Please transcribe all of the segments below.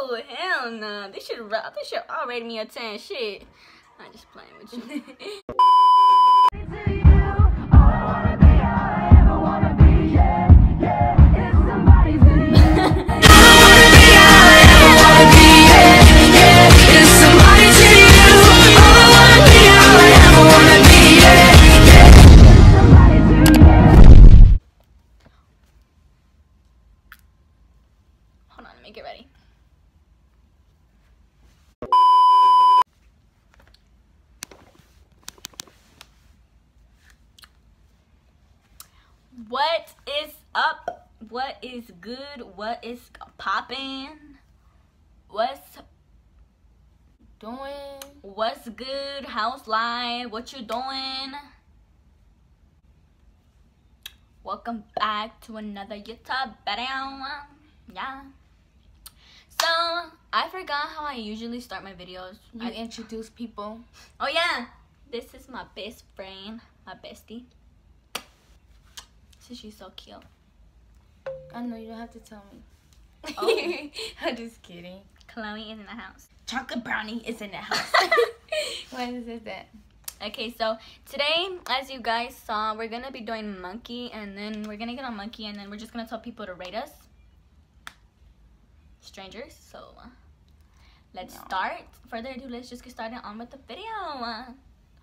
Oh, hell no. They should all rate me a 10. Shit. I'm just playing with you. Hold on, let me get ready. What is up? What is good? What is poppin'? What's doing? What's good? How's life? What you doing? Welcome back to another YouTube video. Yeah. So, I forgot how I usually start my videos. You introduce people. Oh yeah. This is my best friend, my bestie. So she's so cute. I know, you don't have to tell me. Oh. I'm just kidding. Chloe is in the house. Chocolate brownie is in the house. Why is it that? Okay, so today, as you guys saw, we're gonna be doing monkey, and then we're gonna get on monkey, and then we're just gonna tell people to rate us. Strangers. So let's start. Further ado, let's just get started on with the video.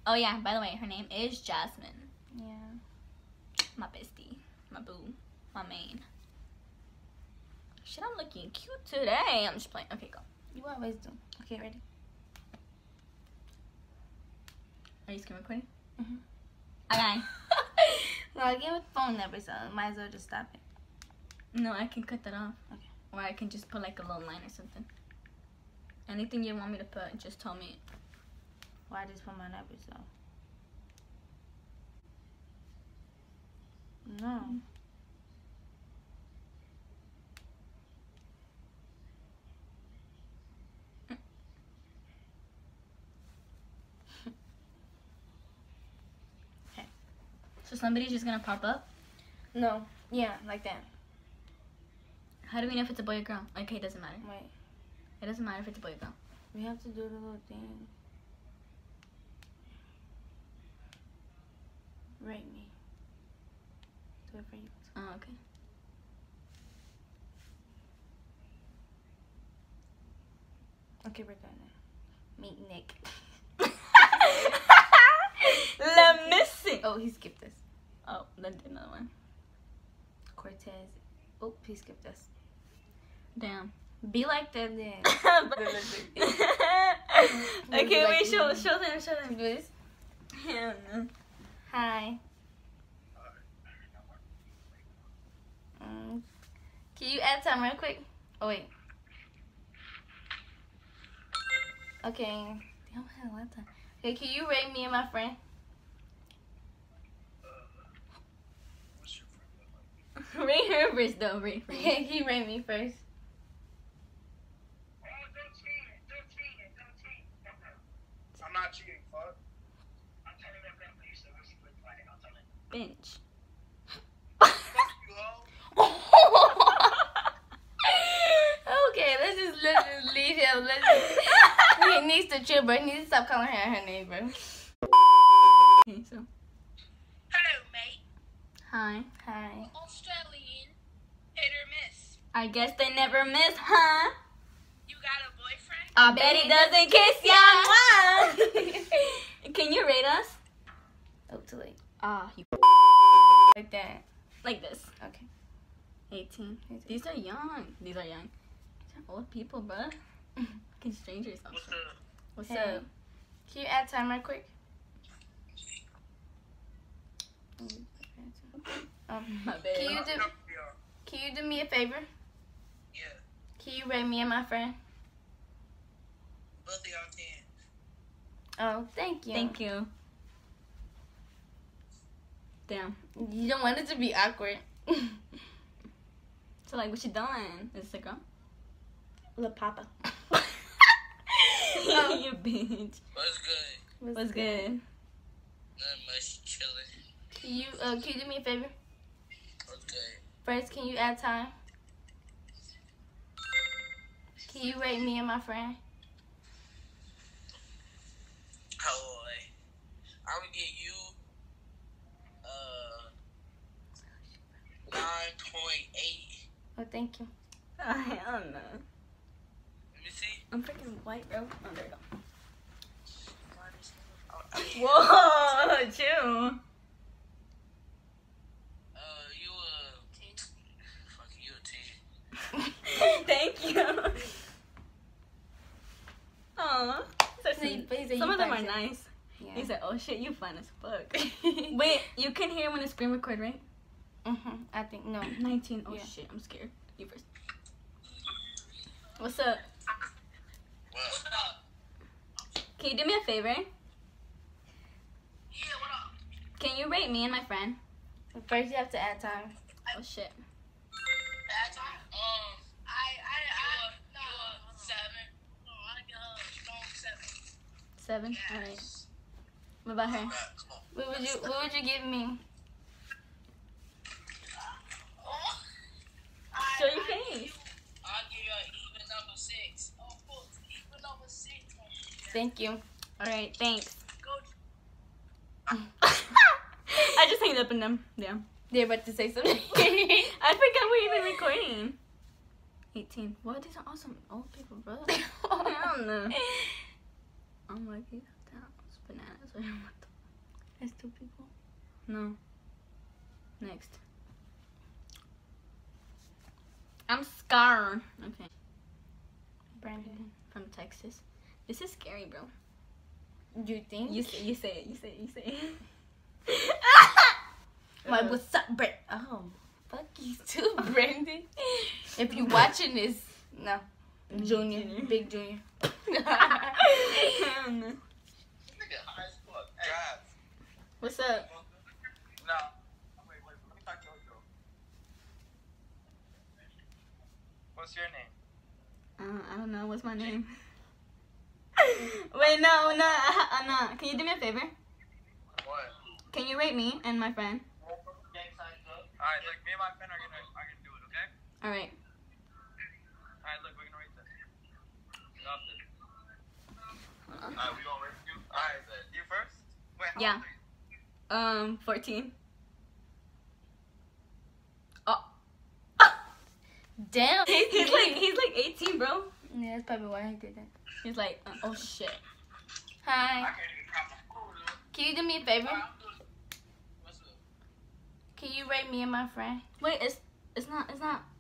Oh yeah, by the way, her name is Jasmine. Yeah. My bestie, my boo, my main. Shit, I'm looking cute today. I'm just playing. Okay, go. You always do. Okay, ready? Are you screen recording? Mm-hmm. Okay. No, I gave it phone number, so I might as well just stop it. No, I can cut that off. Okay. Or I can just put like a little line or something. Anything you want me to put, just tell me. Well, I just put my number, so. No. Okay. So somebody's just gonna pop up? No. Yeah, like that. How do we know if it's a boy or girl? Okay, it doesn't matter. Wait. It doesn't matter if it's a boy or girl. We have to do the little thing. Rate me. Do it for you. Oh, okay. Okay, we're done now. Meet Nick. Let me see. Oh, he skipped us. Oh, then do another one. Cortez. Oh, he skipped us. Damn. Be like that then. Okay, Like wait, show you. them. Do this. Hell no. Hi. Can you add time real quick? Oh, wait. Okay. Damn, I had a lot of time. Okay, can you rate me and my friend? Rate her first, though. Rate her. Okay, can you rate me first? I'm not cheating, fuck. Bench. You hoe. Okay, let's just leave him. He needs to chill, bro. He needs to stop calling her name, bro. Okay, so. Hello, mate. Hi. Hi. Australian. Hit or miss. I guess they never miss, huh? You got a boyfriend? I bet he doesn't kiss ya. Can you rate us? Oh, too late. Ah, you Like that. like this. Okay. 18. These are young. These are young. These are old people, bruh. Fucking strangers. What's up? What's Hey. up? Can you add time right quick? My bad. Can you do me a favor? Yeah. Can you rate me and my friend? Both of y'all 10. Oh, thank you. Thank you. Damn. You don't want it to be awkward. So, like, what you doing? Is it a girl? Lil Papa. You bitch. What's good? What's good? Not much, chilling. Can you do me a favor? What's good? First, can you add time? Can you rate me and my friend? Oh, I would give you 9.8. Oh, thank you. I don't know. Let me see. I'm freaking white, bro. Oh, there you go. You Whoa, chill. a 10. Thank you. Aw. So He sweet. said you Some of them fine are too. nice. Yeah. He said, oh shit, you fine as fuck. Wait, you can hear when the screen record, right? I think no. 19. Oh Yeah. shit, I'm scared. You first. What's up? What's up? Can you do me a favor? Yeah, what up? Can you rate me and my friend? First, you have to add time. Oh shit. That time? You a 7. No, I give her a strong 7. 7? Alright. What about her? Come on. What would you give me? Show your face. I'll give you an even number 6. Oh, cool. Even number 6. Thank you. Alright, thanks. Go. I just hanged up on them. Yeah. They're about to say something. I forgot we're even recording. 18. What? These are awesome old people, bro. I don't know. Oh my god. That's bananas. What the? That's 2 people. No. Next. I'm Scar. Okay. Brandon. From Texas. This is scary, bro. You think? You say it. You say it. My what's up, Brent? Oh, fuck you too, Brandon. If you watching this, no. Junior. Big Junior. Nigga high as fuck. Drive. What's up? No. Wait. Let me talk to you. What's your name? I don't know. What's my name? Wait, no. I'm not. Can you do me a favor? What? Can you rate me and my friend? Alright, look, me and my friend are gonna do it, okay? Alright. Alright, look, we're gonna rate this. Stop this. Hold on. Alright, we gonna rate you? Alright, you first? Wait, how Yeah. old are you? 14. Oh. Damn. He's like 18, bro. Yeah, that's probably why he did that. He's like, oh shit. Hi. I can't even count my phone. Can you do me a favor? What's up? Can you rate me and my friend? Wait, it's not.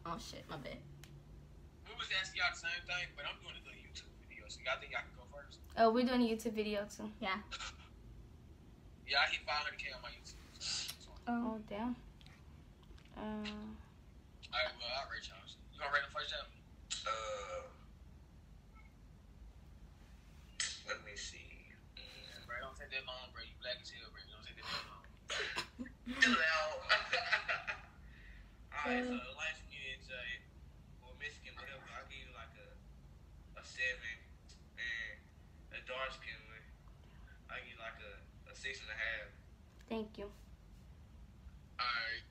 Oh shit, my bad. We was asking y'all the same thing, but I'm doing a little YouTube video, so y'all think y'all can go first? Oh, we're doing a YouTube video too. Yeah. Yeah, I hit 500K on my YouTube. Oh, damn. Alright, well, I'll rate y'all. You gonna rate them first, Jeff? Let me see. Bro, don't take that long, bro. You black as hell, bro. Don't take that long. Chill out. Alright, so light skin, or Mexican, whatever, I'll give you like a 7. And a dark skin one, I'll give you like a 6.5. Thank you. Alright,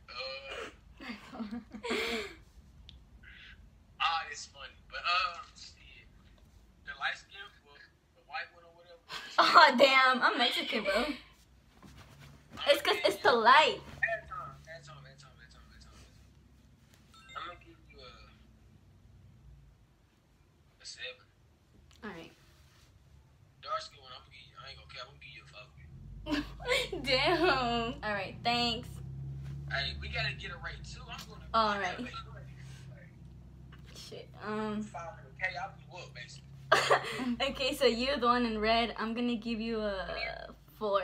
it's funny, but shit. The light skin, well, the white one or whatever. Oh damn, I'm Mexican, bro. It's cause it's polite. Add time. I'm gonna give you a 7. Alright. Dark skin one, I'm gonna give you. I ain't gonna care. I'm gonna give you a 5. Damn. Alright, thanks. Hey, we gotta get a rate too. I'm gonna. Alright. Shit. 500K, I'll blew up basically. Okay, so you're the one in red. I'm gonna give you a 4.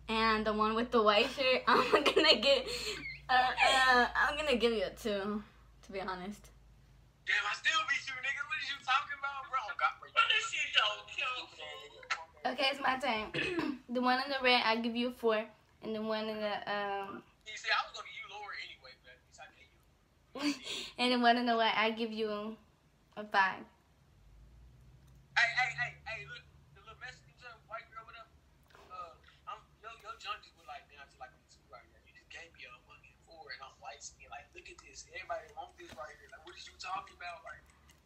And the one with the white shirt, I'm gonna give you a 2. To be honest. Damn, I still beat you, nigga. What is you talking about, bro? Oh, God, bro. This shit don't kill. Okay, it's my turn. The one in the red, I give you a 4. And the one in the You see, I was gonna give you lower anyway, but at least I gave you. and the one in the white, I give you a 5. Hey, look, the little Mexican junk, white girl, whatever. Your junk just went like down to like a 2 right now. You just gave me a fucking 4 and I'm white skin. Like, look at this. this. Everybody want this right here. Like, what is you talking about? Like,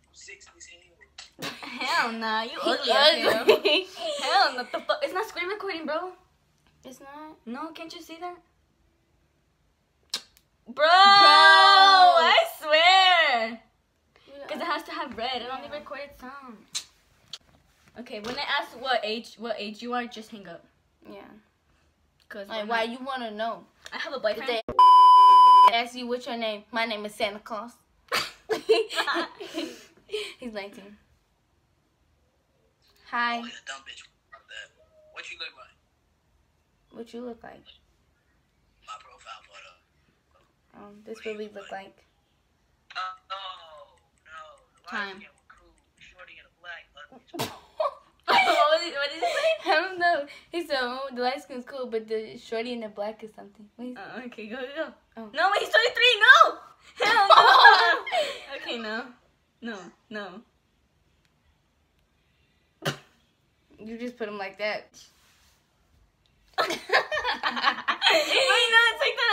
I'm 6 this hell. Hell nah, you ugly as hell. Hell no, the fuck? It's not screen recording, bro. It's not. No, can't you see that? Bro, I swear. Because it has to have red. It only recorded sound. Okay, when I ask what age you are, just hang up. Yeah. Cause Like, why you want to know? I have a boyfriend. They ask you what's your name. My name is Santa Claus. He's 19. Hi. Oh, you dumb bitch. What you look like? What you look like? My profile photo. This what we look like. No. The Time. light skin was cool. Shorty in a black. What did he say? I don't know. He said, oh, the light skin's cool, but the shorty in the black is something. Okay, go. Oh. No, wait, he's 23. No. Hell no. Okay, no. You just put him like that. Wait, no, take that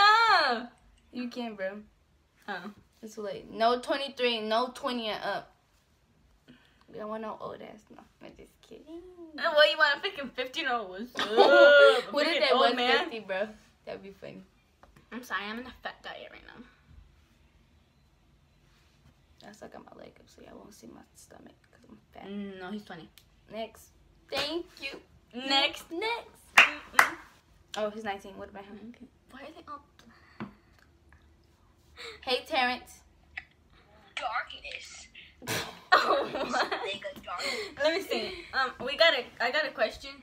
off. You can't, bro. Oh. It's late. No 23, no 20 and up. We don't want no old ass. No, I'm just kidding. Well, you want a freaking 15-year-old? What if that was 50, bro? That'd be funny. I'm sorry, I'm in a fat diet right now. That's like on my leg up, so y'all won't see my stomach because I'm fat. No, he's 20. Next. Thank you. Next. Oh, he's 19. What about him? Okay. Why are they all... Hey, Terrence. Darkness. Oh, what? Nigga, darkness. Let me see. I got a question.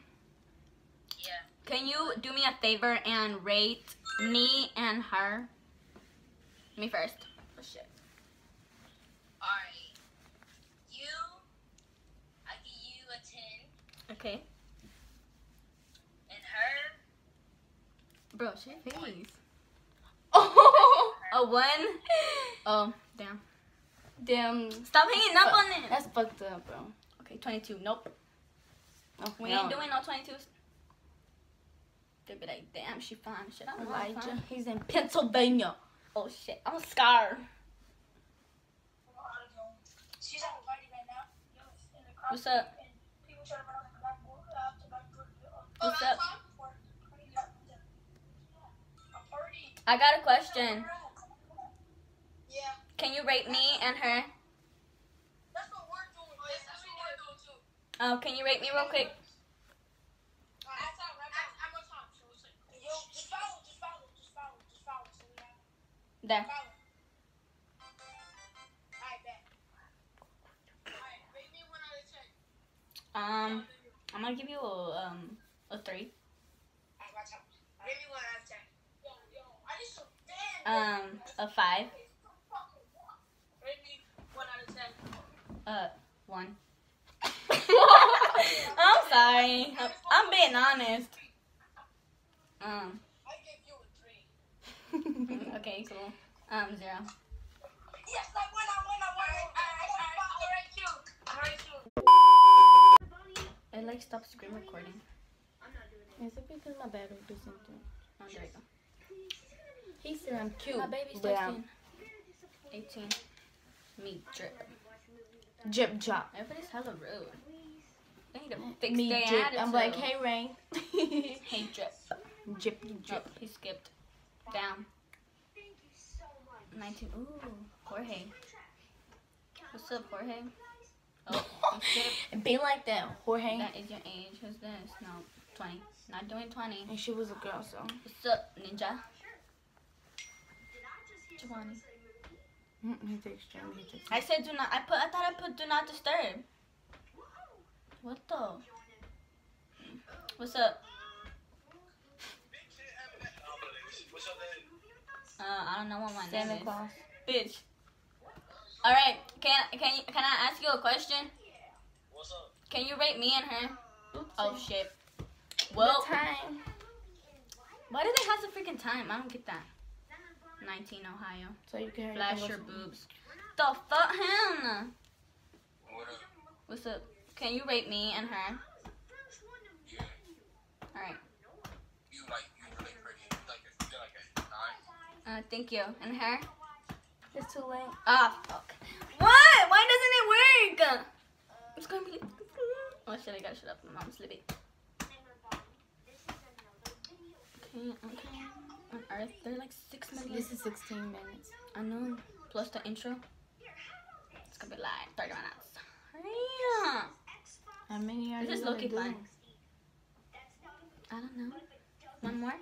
Yeah. Can you do me a favor and rate me and her? Me first. Oh shit. Alright. I give you a 10. Okay. And her, Bro, shit face. Oh, A 1? Oh, damn. damn. Stop hanging up on it. That's fucked up, bro. Okay, 22. Nope. Oh, We no. ain't doing no 22s. They'd be like, damn, she fine. Shit, I don't know. I'm Elijah. fine. He's in Pennsylvania. Oh shit, I'm scarred. she's at a party right now. In the What's up? And people trying to run out the back door. What's up? A party. I got a question. Yeah. Can you rate me and her? That's what we're doing. That's what we're doing too. Oh, can you rate me real quick? Just follow. There. Alright, bet. Alright, rate me 1 out of 10. I'm gonna give you a 3. Alright, watch out. Rate me 1 out of 10. Yo, I need some A 5. Rate me 1 out of 10. 1. I'm sorry. I'm being honest. I give you a 3. Okay, cool. 0. Yes, I win. Alright, you. I like stop screen recording. Is it because my battery or something? Oh, there we go. He said I'm cute. My baby's but I'm 18. Me drip. Jip drop. Everybody's hella rude. They need to fix Me their drip. attitude. I'm like, hey, Rain. Hey, drip. Drip. Oh, he skipped. Down. 19. Ooh, Jorge. What's up, Jorge? Oh, he skipped. Be like that, Jorge. That is your age. Who's this? No, 20. Not doing 20. And she was a girl, so. What's up, ninja? 20. He takes Jamie. He takes. I said do not. I thought I put do not disturb. What the? What's up? I don't know what my name Santa is. Claus. Bitch. All right. Can I ask you a question? What's up? Can you rate me and her? Oops. Oh shit. Well, The time. why do they have the freaking time? I don't get that. 19 Ohio. So you can Flash your boobs. The fuck, him? What up? What's up? Can you rate me and her? Yeah. All right. You really pretty. You're like a 9. Thank you. And her? It's too late. Ah, fuck. What? Why doesn't it work? It's gonna be. Oh shit! I gotta shut up. My mom's sleeping. Okay. On Earth, they're like 6 minutes. This is 16 minutes. I know. Plus the intro. It's gonna be like 30 minutes. Yeah. How many are This is you low-key gonna fun. do? I don't know. One more?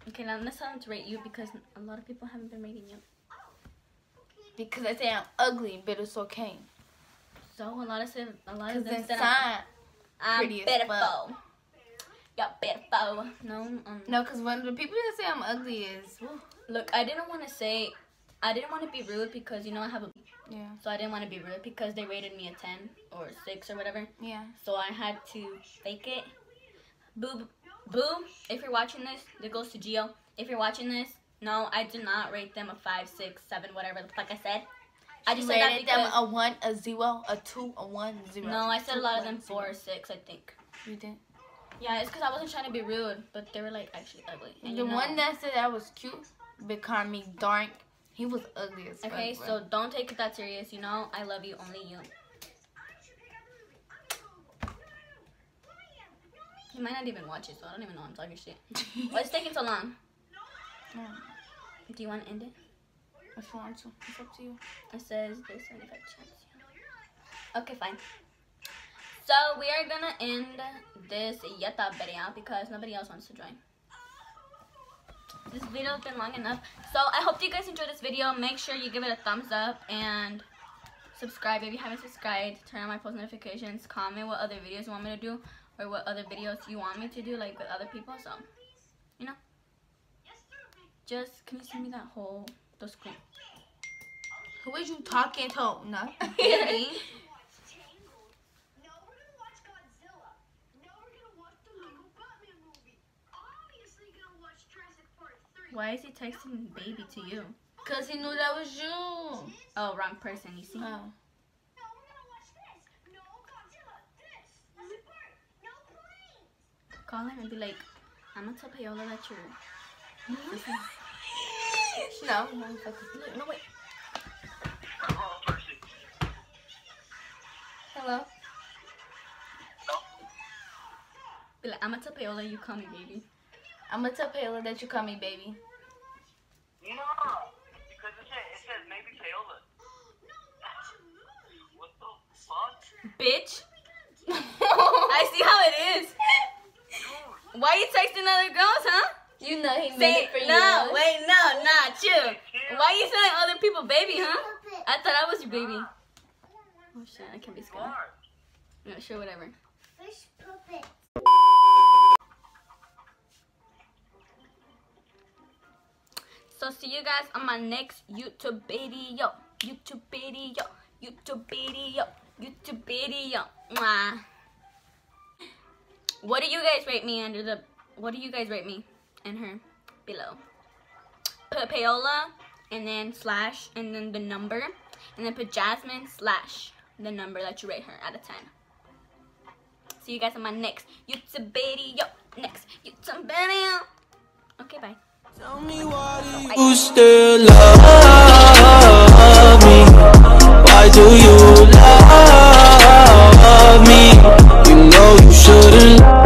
Okay, now let's tell them to rate you because a lot of people haven't been rating you. Because I say I'm ugly, but it's okay. So a lot of them Because said inside, I'm pretty as beautiful. fuck. You're beautiful. No, no, because when the people that say I'm ugly is, whew. Look, I didn't want to be rude because you know I have a. Yeah. So I didn't want to be rude because they rated me a 10 or 6 or whatever. Yeah. So I had to fake it. Boo, if you're watching this, it goes to Gio. If you're watching this, no, I did not rate them a 5, 6, 7, whatever. Like I said, I just said that Rated because them a 1, a 0, a 2, a 1, 0. no, I said a lot of 2, them 4 or 6, I think. You did? Yeah, it's because I wasn't trying to be rude, but they were like actually ugly. And The one that said I was cute, but called me dark, he was ugly as fuck. okay, bro. so don't take it that serious. You know, I love you, only you. He might not even watch it, so I don't even know I'm talking shit. Why is it taking so long? Do you want to end it? If you want to, it's up to you. It says there's 75 chance. Yeah. Okay, fine. So we are gonna end this yeta video because nobody else wants to join. This video has been long enough. So I hope you guys enjoyed this video. Make sure you give it a thumbs up and subscribe if you haven't subscribed. Turn on my post notifications. Comment what other videos you want me to do or what other videos you want me to do, like with other people. So, you know, just can you send me that whole the screen? Who is you talking to? No. Really? Why is he texting baby to you? Because he knew that was you. Oh, wrong person, you see? Oh. Call him and be like, I'm gonna tell Paola that you're... No. No, wait. Hello? Be like, I'm gonna tell Paola you call me baby. I'm going to tell Paola that you call me baby. No, because it says maybe Paola. What the fuck? Bitch. I see how it is. Why you texting other girls, huh? You know he made Say, it for you. no, wait, no, nah, chill. Why you telling other people baby, huh? I thought I was your baby. Oh shit, I can't be scared. No, sure, whatever. Fish puppet. So see you guys on my next YouTube video. YouTube video. YouTube video. YouTube video. Mwah. What do you guys rate me under the... What do you guys rate me and her below? Put Paola and then slash and then the number. And then put Jasmine slash the number that you rate her out of 10. See you guys on my next YouTube video. Next YouTube video. Okay, bye. Tell me why do you still love me? Why do you love me? You know you shouldn't.